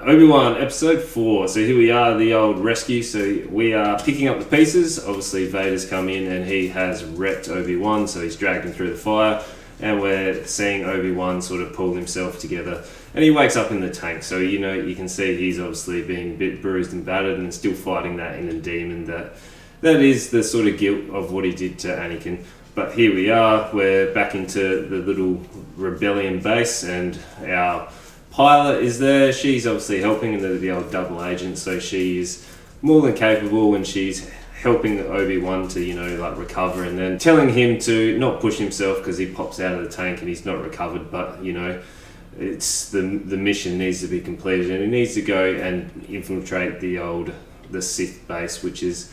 Obi-Wan, episode 4. So here we are, the old rescue. So we are picking up the pieces. Obviously, Vader's come in and he has wrecked Obi-Wan, so he's dragged him through the fire. And we're seeing Obi-Wan sort of pull himself together. And he wakes up in the tank. So, you know, you can see he's obviously being a bit bruised and battered and still fighting that inner demon. That is the sort of guilt of what he did to Anakin. But here we are, we're back into the little rebellion base, and our pilot is there. She's obviously helping, and the old double agent, so she's more than capable, and she's helping Obi-Wan to, you know, like recover, and then telling him to not push himself because he pops out of the tank and he's not recovered. But, you know, it's the mission needs to be completed, and he needs to go and infiltrate the Sith base, which is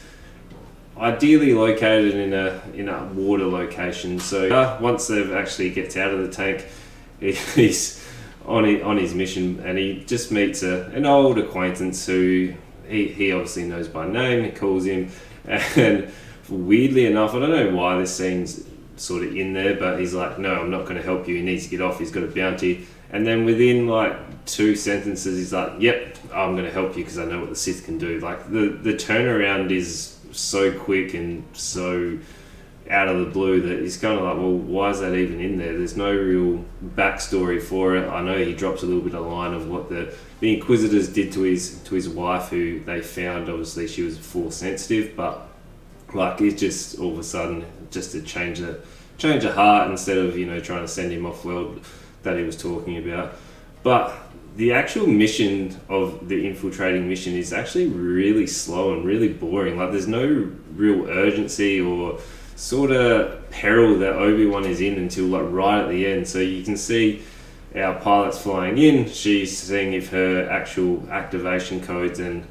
ideally located in a water location. So once they've actually gets out of the tank, he's on his mission, and he just meets an old acquaintance who he obviously knows by name. He calls him, and weirdly enough, I don't know why this scene's sort of in there, but he's like, no, I'm not going to help you. He needs to get off. He's got a bounty. And then within like 2 sentences, he's like, yep, I'm going to help you because I know what the Sith can do. Like the turnaround is so quick and so out of the blue that he's kind of like, well, why is that even in there? There's no real backstory for it. I know he drops a little bit of line of what the Inquisitors did to his wife, who they found obviously she was Force sensitive, but like it's just all of a sudden just to change a heart instead of, you know, trying to send him off world that he was talking about. But the actual mission of the infiltrating mission is actually really slow and really boring. Like there's no real urgency or sort of peril that Obi-Wan is in until like right at the end. So you can see our pilot's flying in. She's seeing if her actual activation codes and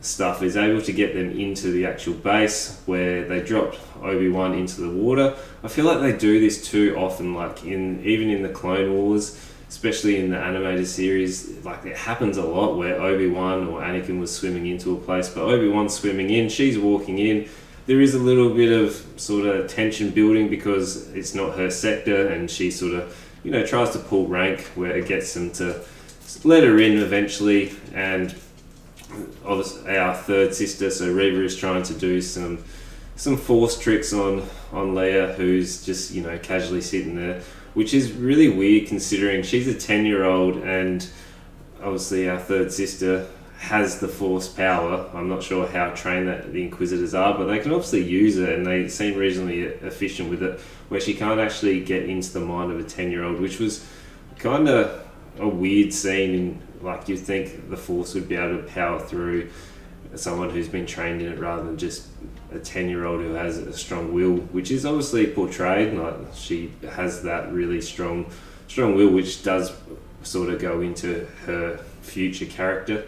stuff is able to get them into the actual base where they dropped Obi-Wan into the water. I feel like they do this too often, like even in the Clone Wars, especially in the animated series. Like it happens a lot where Obi-Wan or Anakin was swimming into a place, but Obi-Wan's swimming in, she's walking in. There is a little bit of sort of tension building because it's not her sector, and she sort of, you know, tries to pull rank where it gets them to let her in eventually. And obviously our third sister, so Reva, is trying to do some force tricks on Leia, who's just, you know, casually sitting there, which is really weird considering she's a 10-year-old, and obviously our third sister has the Force power. I'm not sure how trained that the Inquisitors are, but they can obviously use it, and they seem reasonably efficient with it, where she can't actually get into the mind of a 10-year-old, which was kind of a weird scene. In, like, you'd think the Force would be able to power through someone who's been trained in it rather than just a 10-year-old who has a strong will, which is obviously portrayed. Like she has that really strong will, which does sort of go into her future character.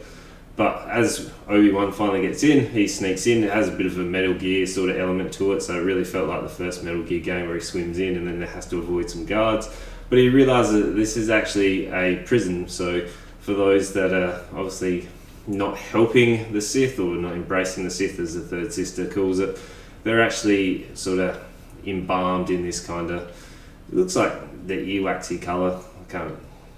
But as Obi-Wan finally gets in, he sneaks in. It has a bit of a Metal Gear sort of element to it, so it really felt like the first Metal Gear game where he swims in and then has to avoid some guards. But he realises that this is actually a prison, so for those that are obviously not helping the Sith or not embracing the Sith, as the third sister calls it, they're actually sort of embalmed in this kind of, it looks like the earwaxy colour. I can't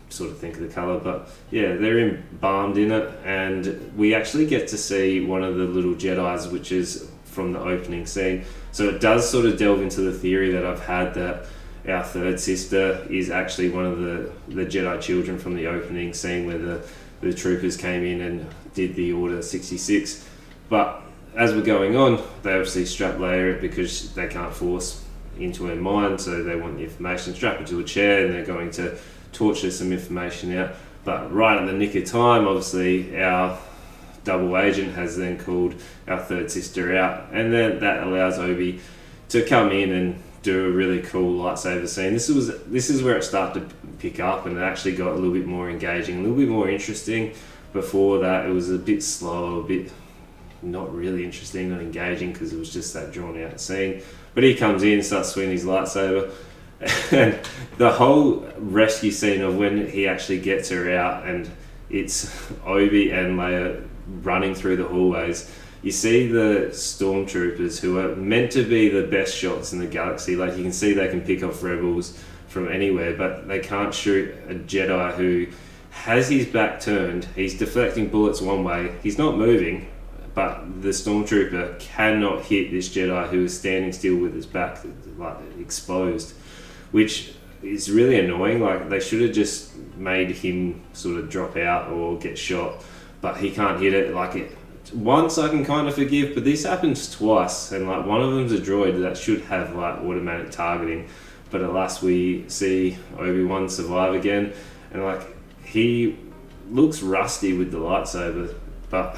sort of think of the colour, but yeah, they're embalmed in it, and we actually get to see one of the little Jedis, which is from the opening scene. So it does sort of delve into the theory that I've had that our third sister is actually one of the Jedi children from the opening scene where the troopers came in and did the Order 66. But as we're going on, they obviously strap Leia because they can't force into her mind, so they want the information, strap her to a chair, and they're going to torture some information out. But right at the nick of time, obviously our double agent has then called our third sister out, and then that allows Obi to come in and do a really cool lightsaber scene. This is where it started to pick up, and it actually got a little bit more engaging, a little bit more interesting. Before that, it was a bit slow, a bit not really interesting, not engaging, because it was just that drawn out scene. But he comes in, starts swinging his lightsaber, and the whole rescue scene of when he actually gets her out, and it's Obi and Leia running through the hallways. You see the stormtroopers, who are meant to be the best shots in the galaxy. Like, you can see they can pick off rebels from anywhere, but they can't shoot a Jedi who has his back turned. He's deflecting bullets one way. He's not moving, but the stormtrooper cannot hit this Jedi who is standing still with his back like exposed, which is really annoying. Like, they should have just made him sort of drop out or get shot, but he can't hit it. Like, it once I can kind of forgive, but this happens twice, and like one of them's a droid that should have like automatic targeting, but alas we see Obi-Wan survive again, and like he looks rusty with the lightsaber, but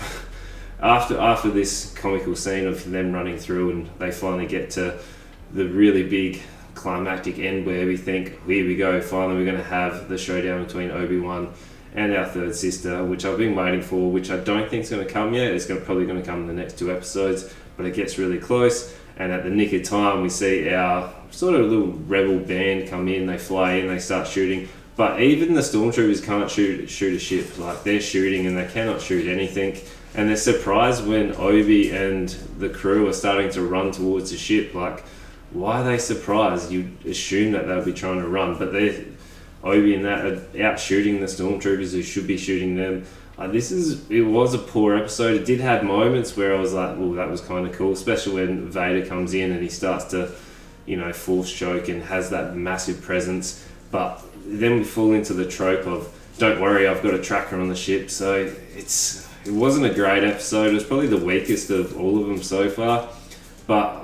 after this comical scene of them running through and they finally get to the really big climactic end where we think, here we go, finally we're going to have the showdown between Obi-Wan and our third sister, which I've been waiting for, which I don't think is going to come yet. It's probably going to come in the next 2 episodes, but it gets really close, and at the nick of time we see our sort of little rebel band come in, they fly in, they start shooting, but even the stormtroopers can't shoot a ship. Like, they're shooting and they cannot shoot anything, and they're surprised when Obi and the crew are starting to run towards the ship. Like, why are they surprised? You'd assume that they'll be trying to run, but Obi and that are out shooting the stormtroopers who should be shooting them. It was a poor episode. It did have moments where I was like, well, that was kind of cool, especially when Vader comes in and he starts to, force choke and has that massive presence. But then we fall into the trope of, don't worry, I've got a tracker on the ship. So it wasn't a great episode. It was probably the weakest of all of them so far. But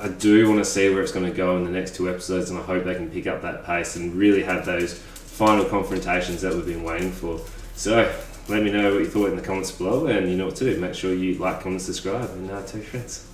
I do want to see where it's going to go in the next 2 episodes, and I hope they can pick up that pace and really have those final confrontations that we've been waiting for. So let me know what you thought in the comments below, and you know what to do. Make sure you like, comment, subscribe, and tell your friends.